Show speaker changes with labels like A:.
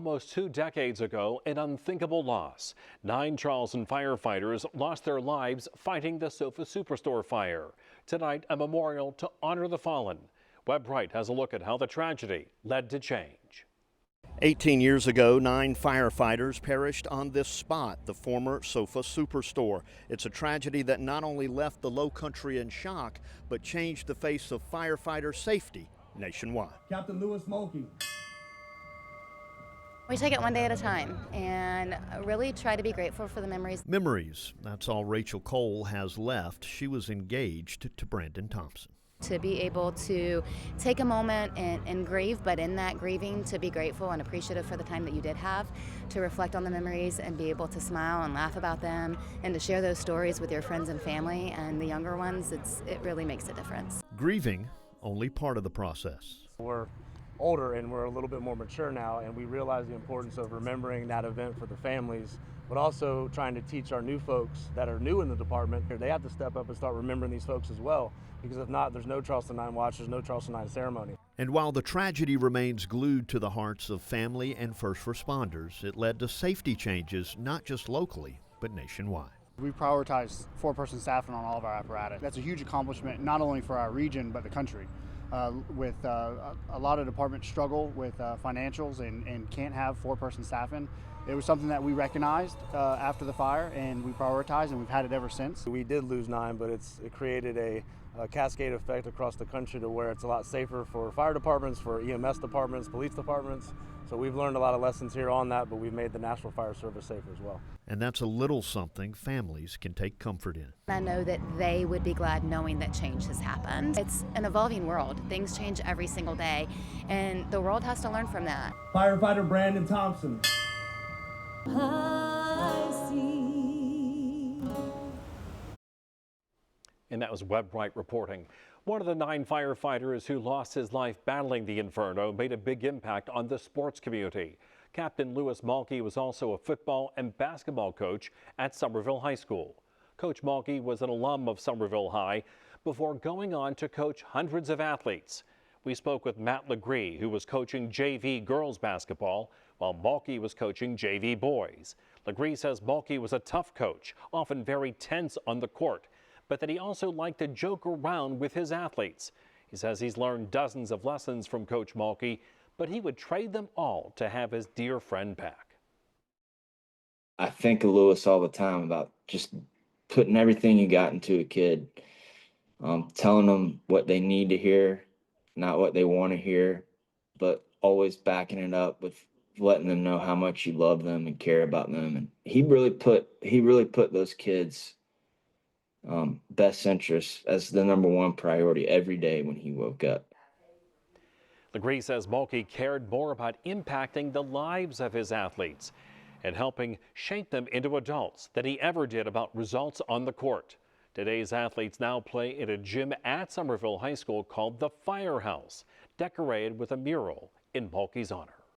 A: Almost 2 decades ago, an unthinkable loss. 9 Charleston firefighters lost their lives fighting the Sofa Superstore fire. Tonight, a memorial to honor the fallen. Webb Wright has a look at how the tragedy led to change.
B: 18 years ago, 9 firefighters perished on this spot, the former Sofa Superstore. It's a tragedy that not only left the Low Country in shock, but changed the face of firefighter safety nationwide.
C: Captain Lewis Mulkey.
D: We take it one day at a time and really try to be grateful for the memories.
B: Memories, that's all Rachel Cole has left. She was engaged to Brandon Thompson.
D: To be able to take a moment and grieve, but in that grieving to be grateful and appreciative for the time that you did have, to reflect on the memories and be able to smile and laugh about them, and to share those stories with your friends and family and the younger ones, it really makes a difference.
B: Grieving, only part of the process.
E: We're older and we're a little bit more mature now, and we realize the importance of remembering that event for the families, but also trying to teach our new folks that are new in the department. They have to step up and start remembering these folks as well, because if not, there's no Charleston 9 watch, there's no Charleston 9 ceremony.
B: And while the tragedy remains glued to the hearts of family and first responders, it led to safety changes, not just locally, but nationwide.
F: We prioritize 4-person staffing on all of our apparatus. That's a huge accomplishment, not only for our region, but the country. With a lot of departments struggle with financials and can't have 4-person staffing. It was something that we recognized after the fire, and we prioritized, and we've had it ever since.
E: We did lose 9, but it created a cascade effect across the country to where it's a lot safer for fire departments, for EMS departments, police departments. So we've learned a lot of lessons here on that, but we've made the National Fire Service safer as well.
B: And that's a little something families can take comfort in.
D: I know that they would be glad knowing that change has happened. It's an evolving world. Things change every single day, and the world has to learn from that.
C: Firefighter Brandon Thompson.
A: And that was Webb Wright reporting. One of the 9 firefighters who lost his life battling the inferno made a big impact on the sports community. Captain Lewis Mulkey was also a football and basketball coach at Somerville High School. Coach Mulkey was an alum of Somerville High before going on to coach hundreds of athletes. We spoke with Matt Legree, who was coaching JV girls basketball, while Mulkey was coaching JV boys. Legree says Mulkey was a tough coach, often very tense on the court, but that he also liked to joke around with his athletes. He says he's learned dozens of lessons from Coach Mulkey, but he would trade them all to have his dear friend back.
G: I think of Lewis all the time about just putting everything you got into a kid, telling them what they need to hear, not what they want to hear, but always backing it up with letting them know how much you love them and care about them. And he really put those kids' best interests as the #1 priority every day when he woke up.
A: Legree says Mulkey cared more about impacting the lives of his athletes and helping shape them into adults than he ever did about results on the court. Today's athletes now play in a gym at Somerville High School called the Firehouse, decorated with a mural in Mulkey's honor.